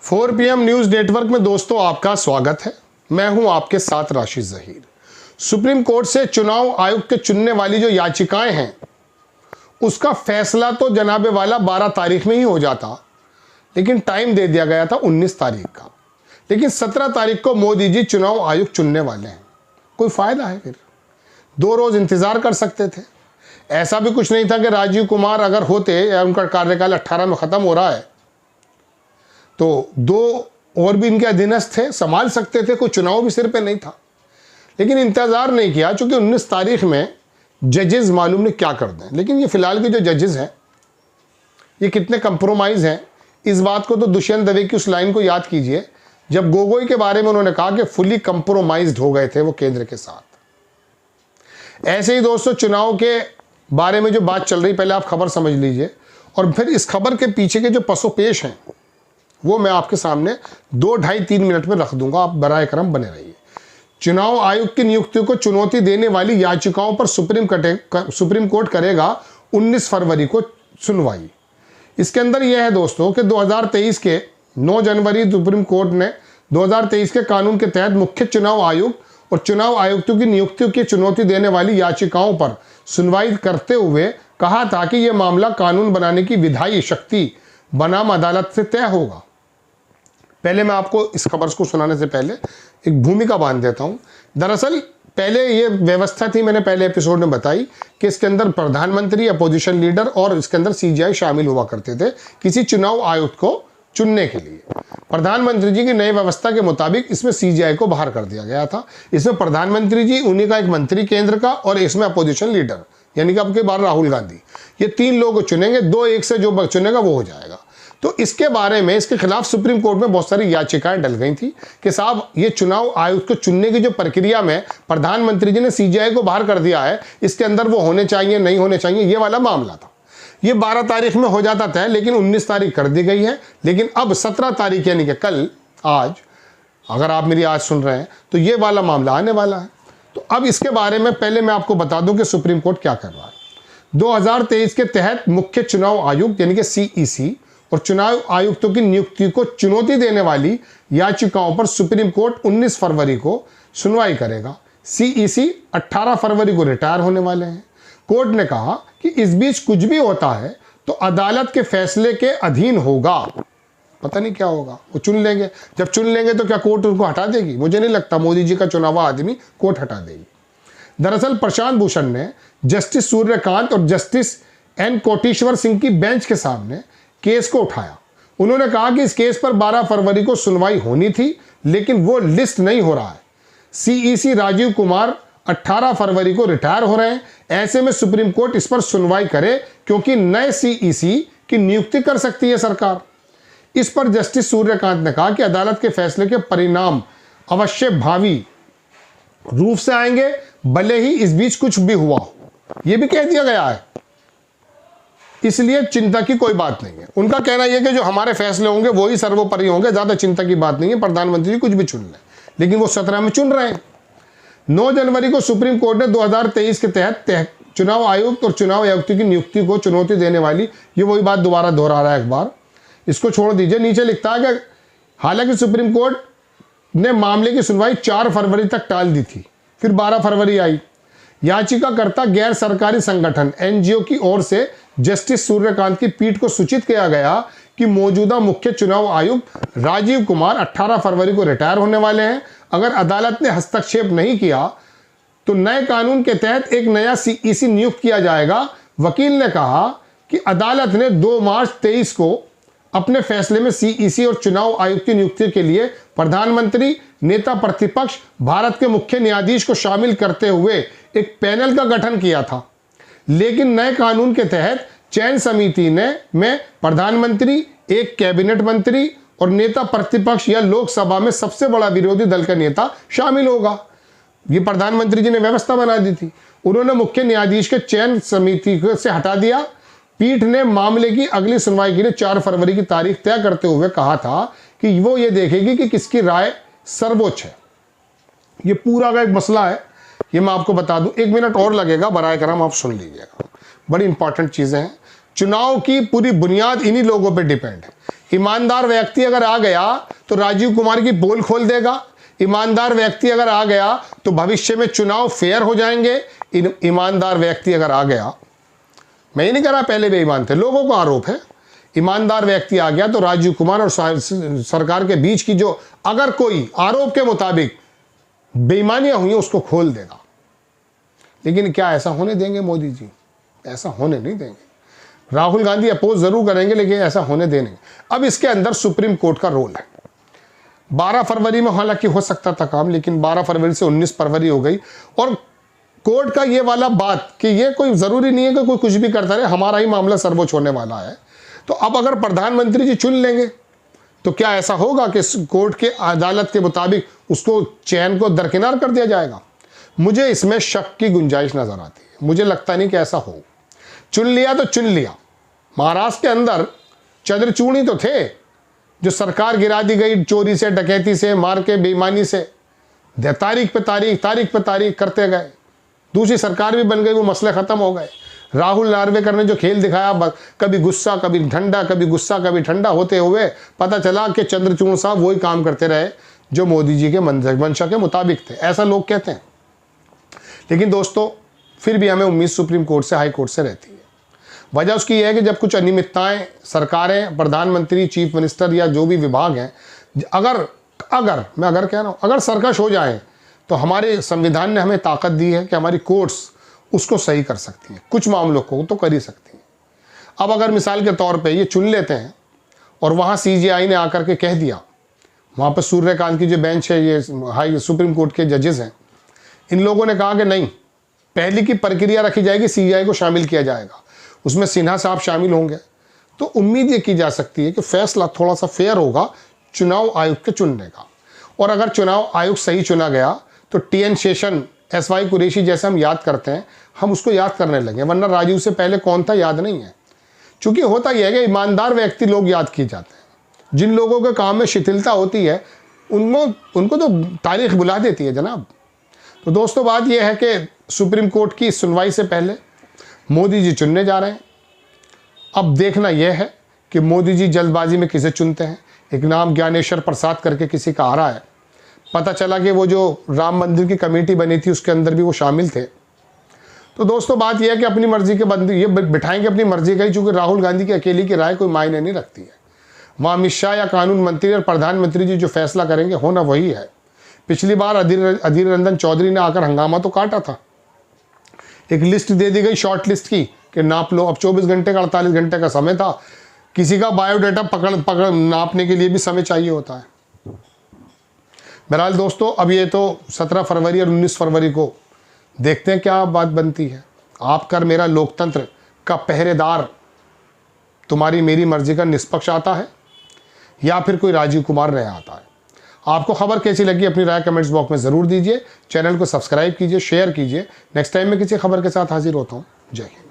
4 PM news network में दोस्तों आपका स्वागत है। मैं हूं आपके साथ राशिद ज़हीर। सुप्रीम कोर्ट से चुनाव आयुक्त के चुनने वाली जो याचिकाएं हैं उसका फैसला तो जनाबे वाला 12 तारीख में ही हो जाता, लेकिन टाइम दे दिया गया था 19 तारीख का। लेकिन 17 तारीख को मोदी जी चुनाव आयुक्त चुनने वाले हैं। कोई फ़ायदा है? फिर 2 रोज़ इंतज़ार कर सकते थे। ऐसा भी कुछ नहीं था कि राजीव कुमार अगर होते या उनका कार्यकाल 18 में ख़त्म हो रहा है तो 2 और भी इनके अधीनस्थ थे, संभाल सकते थे, कोई चुनाव भी सिर पे नहीं था। लेकिन इंतज़ार नहीं किया, चूँकि 19 तारीख में जजेस मालूम नहीं क्या कर दें। लेकिन ये फ़िलहाल के जो जजेस हैं ये कितने कंप्रोमाइज़ हैं, इस बात को तो दुष्यंत दवे की उस लाइन को याद कीजिए जब गोगोई के बारे में उन्होंने कहा कि फुली कंप्रोमाइज्ड हो गए थे वो केंद्र के साथ। ऐसे ही दोस्तों चुनाव के बारे में जो बात चल रही, पहले आप खबर समझ लीजिए और फिर इस खबर के पीछे के जो पसोपेश हैं वो मैं आपके सामने 2, 2.5, 3 मिनट में रख दूंगा। आप बराए करम बने रहिए। चुनाव आयुक्त की नियुक्ति को चुनौती देने वाली याचिकाओं पर सुप्रीम कोर्ट करेगा 19 फरवरी को सुनवाई। इसके अंदर यह है दोस्तों कि 2023 के 9 जनवरी सुप्रीम कोर्ट ने 2023 के कानून के तहत मुख्य चुनाव आयुक्त और चुनाव आयुक्तों की नियुक्ति की चुनौती देने वाली याचिकाओं पर सुनवाई करते हुए कहा था कि यह मामला कानून बनाने की विधायी शक्ति बनाम अदालत से तय होगा। पहले मैं आपको इस खबर को सुनाने से पहले एक भूमिका बांध देता हूं। दरअसल पहले ये व्यवस्था थी, मैंने पहले एपिसोड में बताई कि इसके अंदर प्रधानमंत्री, अपोजिशन लीडर और इसके अंदर सीजीआई शामिल हुआ करते थे किसी चुनाव आयुक्त को चुनने के लिए। प्रधानमंत्री जी की नई व्यवस्था के मुताबिक इसमें सीजीआई को बाहर कर दिया गया था। इसमें प्रधानमंत्री जी, उन्हीं का एक मंत्री केंद्र का, और इसमें अपोजिशन लीडर यानी कि अब की बार राहुल गांधी, ये 3 लोग चुनेंगे। 2-1 से जो चुनेगा वो हो जाएगा। तो इसके बारे में, इसके खिलाफ सुप्रीम कोर्ट में बहुत सारी याचिकाएं डल गई थी कि साहब ये चुनाव आयुक्त को चुनने की जो प्रक्रिया में प्रधानमंत्री जी ने सीजीआई को बाहर कर दिया है, इसके अंदर वो होने चाहिए, नहीं होने चाहिए, ये वाला मामला था। ये 12 तारीख में हो जाता था, लेकिन 19 तारीख कर दी गई है। लेकिन अब 17 तारीख यानी कि कल, आज, अगर आप मेरी आज सुन रहे हैं तो ये वाला मामला आने वाला है। तो अब इसके बारे में पहले मैं आपको बता दूं कि सुप्रीम कोर्ट क्या कर रहा है। 2023 के तहत मुख्य चुनाव आयुक्त यानी कि सीईसी और चुनाव आयुक्तों की नियुक्ति को चुनौती देने वाली याचिकाओं पर सुप्रीम कोर्ट 19 फरवरी को सुनवाई करेगा। सीईसी 18 फरवरी को रिटायर होने वाले हैं। कोर्ट ने कहा कि इस बीच कुछ भी होता है तो अदालत के फैसले के अधीन होगा। पता नहीं क्या होगा, वो चुन लेंगे। जब चुन लेंगे तो क्या कोर्ट उनको हटा देगी? मुझे नहीं लगता मोदी जी का चुनावा आदमी कोर्ट हटा देगी। दरअसल प्रशांत भूषण ने जस्टिस सूर्यकांत और जस्टिस एन कोटेश्वर सिंह की बेंच के सामने केस को उठाया। उन्होंने कहा कि इस केस पर 12 फरवरी को सुनवाई होनी थी, लेकिन वो लिस्ट नहीं हो रहा है। सीईसी राजीव कुमार 18 फरवरी को रिटायर हो रहे हैं। ऐसे में सुप्रीम कोर्ट इस पर सुनवाई करे, क्योंकि नए सीईसी की नियुक्ति कर सकती है सरकार। इस पर जस्टिस सूर्यकांत ने कहा कि अदालत के फैसले के परिणाम अवश्य भावी रूप से आएंगे, भले ही इस बीच कुछ भी हुआ हो। यह भी कह दिया गया है, इसलिए चिंता की कोई बात नहीं है। उनका कहना यह कि जो हमारे फैसले होंगे वो ही सर्वोपरि होंगे, ज्यादा चिंता की बात नहीं है। प्रधानमंत्री जी कुछ भी चुन लें, लेकिन वो 17 में चुन रहे हैं। 9 जनवरी को सुप्रीम कोर्ट ने 2023 के तहत चुनाव आयुक्त और चुनाव आयुक्त की नियुक्ति को चुनौती देने वाली, ये वही बात दोबारा दोहरा रहा है एक बार, इसको छोड़ दीजिए। नीचे लिखता है कि हालांकि सुप्रीम कोर्ट ने मामले की सुनवाई 4 फरवरी तक टाल दी थी, फिर 12 फरवरी आई। याचिकाकर्ता गैर सरकारी संगठन एनजीओ की ओर से जस्टिस सूर्यकांत की पीठ को सूचित किया गया कि मौजूदा मुख्य चुनाव आयुक्त राजीव कुमार 18 फरवरी को रिटायर होने वाले हैं। अगर अदालत ने हस्तक्षेप नहीं किया तो नए कानून के तहत एक नया सीईसी नियुक्त किया जाएगा। वकील ने कहा कि अदालत ने 2 मार्च 23 को अपने फैसले में सीईसी और चुनाव आयुक्त की नियुक्ति के लिए प्रधानमंत्री, नेता प्रतिपक्ष, भारत के मुख्य न्यायाधीश को शामिल करते हुए एक पैनल का गठन किया था। लेकिन नए कानून के तहत चयन समिति में प्रधानमंत्री, एक कैबिनेट मंत्री और नेता प्रतिपक्ष या लोकसभा में सबसे बड़ा विरोधी दल का नेता शामिल होगा। ये प्रधानमंत्री जी ने व्यवस्था बना दी थी। उन्होंने मुख्य न्यायाधीश के चयन समिति से हटा दिया। पीठ ने मामले की अगली सुनवाई के लिए 4 फरवरी की तारीख तय करते हुए कहा था कि वो ये देखेगी कि किसकी राय सर्वोच्च है। ये पूरा का एक मसला है, ये मैं आपको बता दूं। 1 मिनट और लगेगा, बराए करम आप सुन लीजिएगा, बड़ी इंपॉर्टेंट चीजें हैं। चुनाव की पूरी बुनियाद इन्हीं लोगों पे डिपेंड है। ईमानदार व्यक्ति अगर आ गया तो राजीव कुमार की पोल खोल देगा। ईमानदार व्यक्ति अगर आ गया तो भविष्य में चुनाव फेयर हो जाएंगे। ईमानदार व्यक्ति अगर आ गया, मैं ही नहीं कह रहा पहले बेईमान थे, लोगों को आरोप है, ईमानदार व्यक्ति आ गया तो राजीव कुमार और सरकार के बीच की जो अगर कोई आरोप के मुताबिक बेईमानियां हुई उसको खोल देगा। लेकिन क्या ऐसा होने देंगे मोदी जी? ऐसा होने नहीं देंगे। राहुल गांधी अपोज जरूर करेंगे लेकिन ऐसा होने देंगे। अब इसके अंदर सुप्रीम कोर्ट का रोल है। 12 फरवरी में हालांकि हो सकता था काम, लेकिन 12 फरवरी से 19 फरवरी हो गई। और कोर्ट का ये वाला बात कि ये कोई जरूरी नहीं है कि कोई कुछ भी करता रहे, हमारा ही मामला सर्वोच्च होने वाला है। तो अब अगर प्रधानमंत्री जी चुन लेंगे तो क्या ऐसा होगा कि कोर्ट के अदालत के मुताबिक उसको चयन को दरकिनार कर दिया जाएगा? मुझे इसमें शक की गुंजाइश नजर आती है। मुझे लगता नहीं कि ऐसा हो। चुन लिया तो चुन लिया। महाराष्ट्र के अंदर चंद्रचूड़ ही तो थे जो सरकार गिरा दी गई चोरी से, डकैती से, मार के, बेईमानी से। तारीख पे तारीख करते गए, दूसरी सरकार भी बन गई, वो मसले खत्म हो गए। राहुल नार्वेकर ने जो खेल दिखाया, कभी गुस्सा कभी ठंडा, कभी गुस्सा कभी ठंडा होते हुए पता चला कि चंद्रचूड़ साहब वही काम करते रहे जो मोदी जी के मंशा के मुताबिक थे, ऐसा लोग कहते हैं। लेकिन दोस्तों फिर भी हमें उम्मीद सुप्रीम कोर्ट से, हाई कोर्ट से रहती है। वजह उसकी यह है कि जब कुछ अनियमितताएं सरकारें, प्रधानमंत्री, चीफ मिनिस्टर या जो भी विभाग हैं, अगर कह रहा हूँ अगर सरकश हो जाए तो हमारे संविधान ने हमें ताकत दी है कि हमारी कोर्ट्स उसको सही कर सकती हैं। कुछ मामलों को तो कर ही सकती हैं। अब अगर मिसाल के तौर पे ये चुन लेते हैं और वहाँ CJI ने आकर के कह दिया, वहाँ पर सूर्यकांत की जो बेंच है, ये हाई सुप्रीम कोर्ट के जजेस हैं, इन लोगों ने कहा कि नहीं, पहली की प्रक्रिया रखी जाएगी, CJI को शामिल किया जाएगा, उसमें सिन्हा साहब शामिल होंगे, तो उम्मीद ये की जा सकती है कि फैसला थोड़ा सा फेयर होगा चुनाव आयोग के चुनने का। और अगर चुनाव आयोग सही चुना गया तो TN शेषन, SY कुरैशी जैसे हम याद करते हैं, हम उसको याद करने लगे, वरना राजीव से पहले कौन था याद नहीं है। चूंकि होता यह है कि ईमानदार व्यक्ति लोग याद किए जाते हैं। जिन लोगों के काम में शिथिलता होती है उनको तो तारीख बुला देती है जनाब। तो दोस्तों बात यह है कि सुप्रीम कोर्ट की सुनवाई से पहले मोदी जी चुनने जा रहे हैं। अब देखना यह है कि मोदी जी जल्दबाजी में किसे चुनते हैं। एक नाम ज्ञानेश्वर प्रसाद करके किसी का आ रहा है, पता चला कि वो जो राम मंदिर की कमेटी बनी थी उसके अंदर भी वो शामिल थे। तो दोस्तों बात यह है कि अपनी मर्जी के बंदे ये बिठाएंगे अपनी मर्जी का ही, चूंकि राहुल गांधी की अकेली की राय कोई मायने नहीं रखती है। वहाँ अमित शाह या कानून मंत्री और प्रधानमंत्री जी जो फैसला करेंगे होना वही है। पिछली बार अधीर रंजन चौधरी ने आकर हंगामा तो काटा था, एक लिस्ट दे दी गई शॉर्ट लिस्ट की कि नाप लो। अब 24 घंटे का 48 घंटे का समय था। किसी का बायोडाटा पकड़ नापने के लिए भी समय चाहिए होता है। बहरहाल दोस्तों अब ये तो 17 फरवरी और 19 फरवरी को देखते हैं क्या बात बनती है। आप कर मेरा लोकतंत्र का पहरेदार तुम्हारी मेरी मर्जी का निष्पक्ष आता है या फिर कोई राजीव कुमार नया आता है। आपको खबर कैसी लगी अपनी राय कमेंट्स बॉक्स में ज़रूर दीजिए। चैनल को सब्सक्राइब कीजिए, शेयर कीजिए। नेक्स्ट टाइम मैं किसी खबर के साथ हाजिर होता हूँ। जय हिंद।